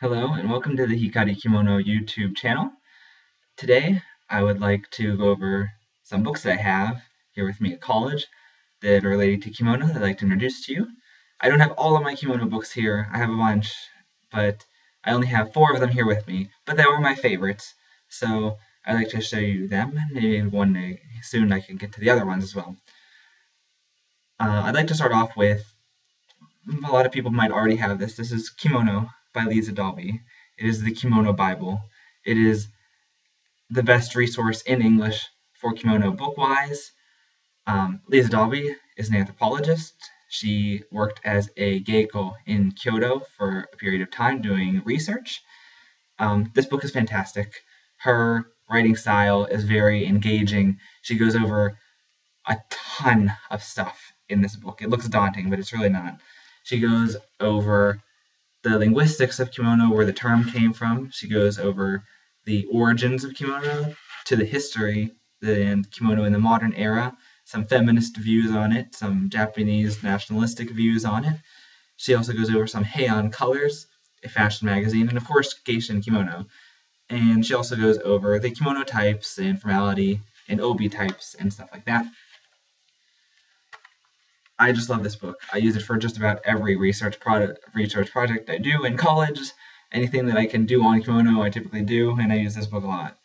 Hello and welcome to the Hikari Kimono YouTube channel. Today I would like to go over some books that I have here with me at college that are related to kimono that I'd like to introduce to you. I don't have all of my kimono books here, I have a bunch, but I only have 4 of them here with me, but they were my favorites, so I'd like to show you them, and maybe one day soon I can get to the other ones as well. I'd like to start off with, a lot of people might already have this. This is Kimono by Liza Dalby. It is the Kimono Bible. It is the best resource in English for kimono book-wise. Liza Dalby is an anthropologist. She worked as a geiko in Kyoto for a period of time doing research. This book is fantastic. Her writing style is very engaging. She goes over a ton of stuff in this book. It looks daunting, but it's really not. She goes over the linguistics of kimono, where the term came from. She goes over the origins of kimono to the history and kimono in the modern era, some feminist views on it, some Japanese nationalistic views on it. She also goes over some Heian colors, a fashion magazine, and of course Geisha kimono. And she also goes over the kimono types and formality and obi types and stuff like that. I just love this book. I use it for just about every research project I do in college. Anything that I can do on kimono, I typically do, and I use this book a lot.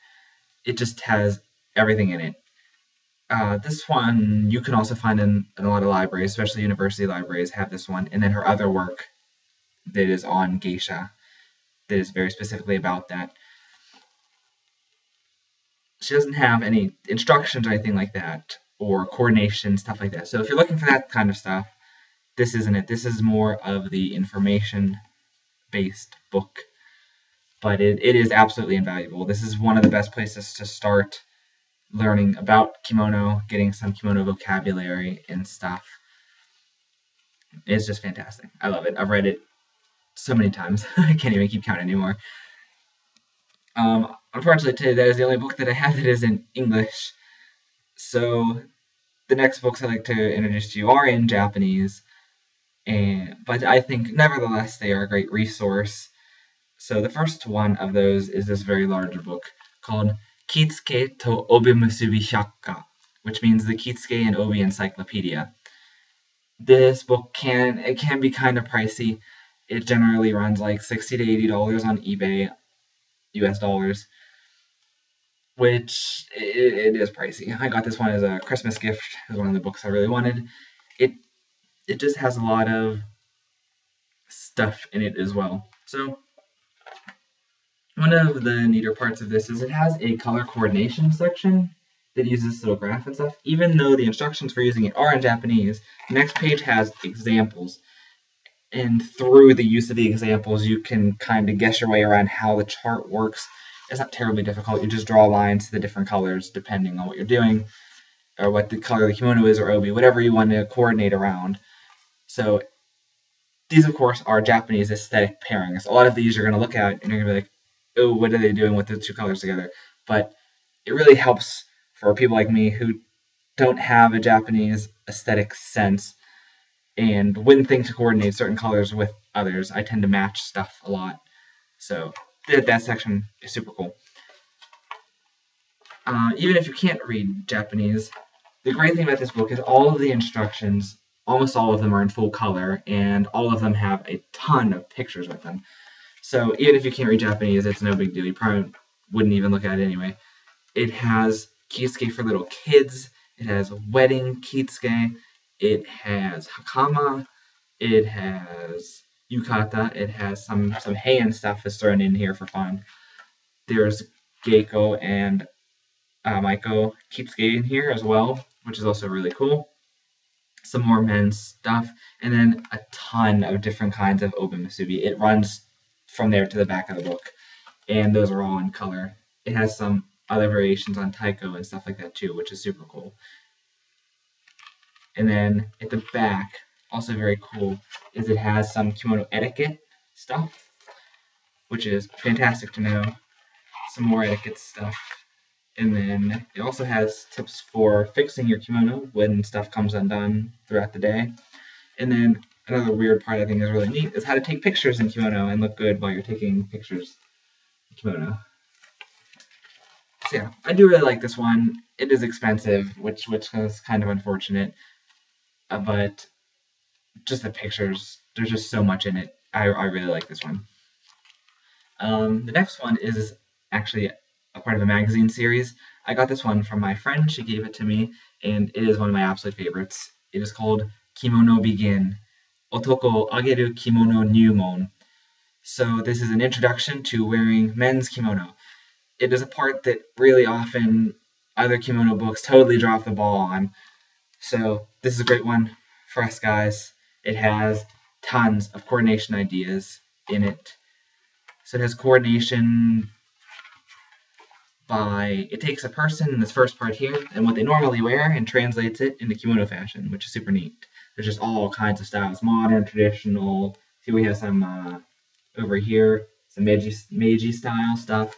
It just has everything in it. This one you can also find in a lot of libraries, especially university libraries have this one, and then her other work that is on geisha, that is very specifically about that. She doesn't have any instructions or anything like that, or coordination, stuff like that. So if you're looking for that kind of stuff, this isn't it. This is more of the information-based book, but it is absolutely invaluable. This is one of the best places to start learning about kimono, getting some kimono vocabulary and stuff. It's just fantastic. I love it. I've read it so many times. I can't even keep count anymore. Unfortunately, today that is the only book that I have that is in English. So the next books I'd like to introduce to you are in Japanese, but I think nevertheless they are a great resource. So the first one of those is this very large book called Kitsuke to Obi Musubi Hyakka, which means the Kitsuke and Obi Encyclopedia. This book can be kind of pricey. It generally runs like $60 to $80 on eBay, US dollars, which it is pricey. I got this one as a Christmas gift. It was one of the books I really wanted. It just has a lot of stuff in it as well. So one of the neater parts of this is it has a color coordination section that uses little graph and stuff. Even though the instructions for using it are in Japanese, the next page has examples. And through the use of the examples, you can kind of guess your way around how the chart works. It's not terribly difficult. You just draw lines to the different colors depending on what you're doing, or what the color of the kimono is, or obi, whatever you want to coordinate around. So these, of course, are Japanese aesthetic pairings. A lot of these you're going to look at and you're going to be like, oh, what are they doing with the two colors together? But it really helps for people like me who don't have a Japanese aesthetic sense and wouldn't think to coordinate certain colors with others. I tend to match stuff a lot. So that section is super cool. Even if you can't read Japanese, the great thing about this book is all of the instructions, almost all of them are in full color, and all of them have a ton of pictures with them. So even if you can't read Japanese, it's no big deal. You probably wouldn't even look at it anyway. It has Kitsuke for little kids. It has wedding Kitsuke. It has hakama. It has yukata. It has some Heian stuff that's thrown in here for fun. There's geiko and maiko Kitsuke in here as well, which is also really cool. Some more men's stuff, and then a ton of different kinds of obi musubi. It runs from there to the back of the book, and those are all in color. It has some other variations on taiko and stuff like that too, which is super cool. And then at the back, also very cool, is it has some kimono etiquette stuff, which is fantastic to know. Some more etiquette stuff. And then it also has tips for fixing your kimono when stuff comes undone throughout the day. And then another weird part I think is really neat is how to take pictures in kimono and look good while you're taking pictures in kimono. So yeah, I do really like this one. It is expensive, which is kind of unfortunate, but just the pictures, there's just so much in it. I really like this one. The next one is actually a part of a magazine series. I got this one from my friend. She gave it to me, and it is one of my absolute favorites. It is called Kimono Begin, Otoko Ageru Kimono Nyuumon. So this is an introduction to wearing men's kimono. It is a part that really often other kimono books totally drop the ball on. So this is a great one for us guys. It has tons of coordination ideas in it. So it has coordination by, it takes a person in this first part here and what they normally wear and translates it into kimono fashion, which is super neat. There's just all kinds of styles, modern, traditional. See, we have some over here, some Meiji style stuff.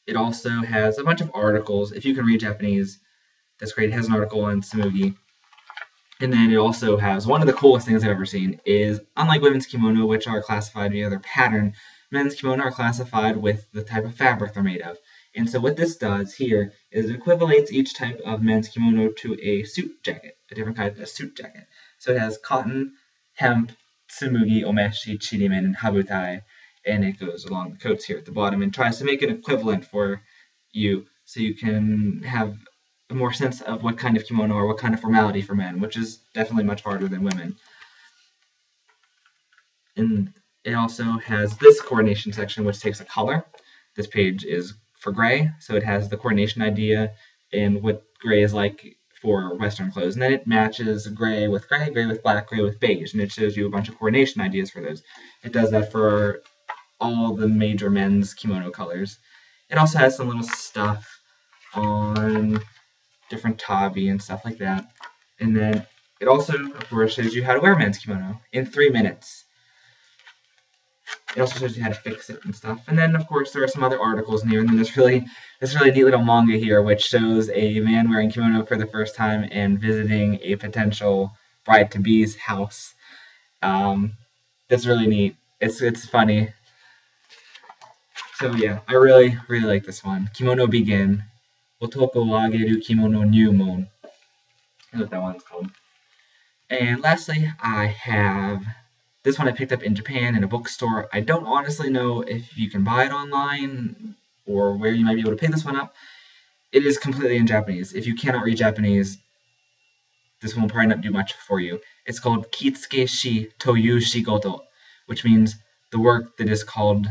It also has a bunch of articles. If you can read Japanese, that's great. It has an article on Tsumugi. And then it also has, one of the coolest things I've ever seen is, unlike women's kimono, which are classified via their pattern, men's kimono are classified with the type of fabric they're made of. And so what this does here is it equivalates each type of men's kimono to a suit jacket, a different kind of suit jacket. So it has cotton, hemp, tsumugi, omeshi, chirimen, and habutai, and it goes along the coats here at the bottom and tries to make an equivalent for you so you can have a more sense of what kind of kimono or what kind of formality for men, which is definitely much harder than women. And it also has this coordination section, which takes a color. This page is for gray, so it has the coordination idea and what gray is like for Western clothes. And then it matches gray with gray, gray with black, gray with beige, and it shows you a bunch of coordination ideas for those. It does that for all the major men's kimono colors. It also has some little stuff on different tabi and stuff like that. And then it also, of course, shows you how to wear men's kimono in 3 minutes. It also shows you how to fix it and stuff. And then, of course, there are some other articles in here. And then this really neat little manga here, which shows a man wearing kimono for the first time and visiting a potential bride-to-be's house. That's really neat. It's funny. So yeah, I really like this one. Kimono Begin, Otoko Ageru Kimono Nyuumon. That's what that one's called. And lastly, I have this one I picked up in Japan in a bookstore. I don't honestly know if you can buy it online or where you might be able to pick this one up. It is completely in Japanese. If you cannot read Japanese, this one will probably not do much for you. It's called Kitsukeshi toいう仕事, which means the work that is called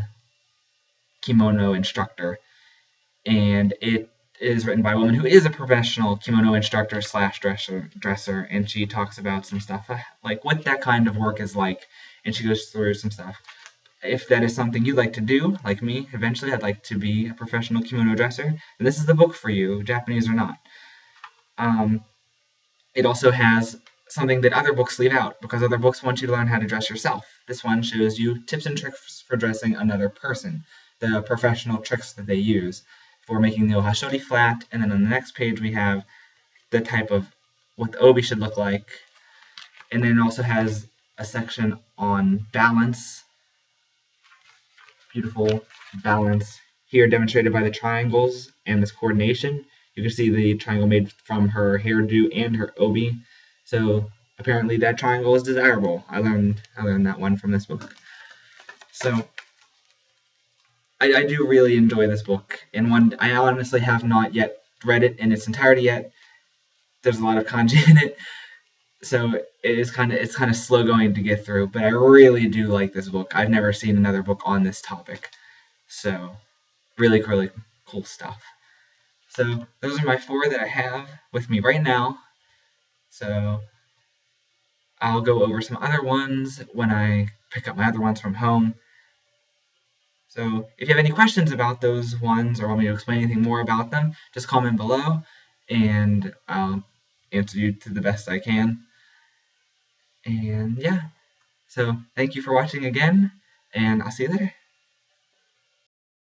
Kimono Instructor. And it is written by a woman who is a professional kimono instructor slash dresser, and she talks about some stuff like what that kind of work is like, and she goes through some stuff. If that is something you'd like to do, like me, eventually I'd like to be a professional kimono dresser, then this is the book for you, Japanese or not. It also has something that other books leave out, because other books want you to learn how to dress yourself. This one shows you tips and tricks for dressing another person, the professional tricks that they use for making the ohashori flat, and then on the next page we have the type of what the obi should look like. And then it also has a section on balance, beautiful balance, here demonstrated by the triangles and this coordination. You can see the triangle made from her hairdo and her obi, so apparently that triangle is desirable. I learned that one from this book. So I do really enjoy this book, and I honestly have not yet read it in its entirety yet. There's a lot of kanji in it, so it's kind of slow going to get through, but I really do like this book. I've never seen another book on this topic, so really cool stuff. So those are my 4 that I have with me right now. So I'll go over some other ones when I pick up my other ones from home. So if you have any questions about those ones or want me to explain anything more about them, just comment below and I'll answer you to the best I can. And yeah, so thank you for watching again, and I'll see you later.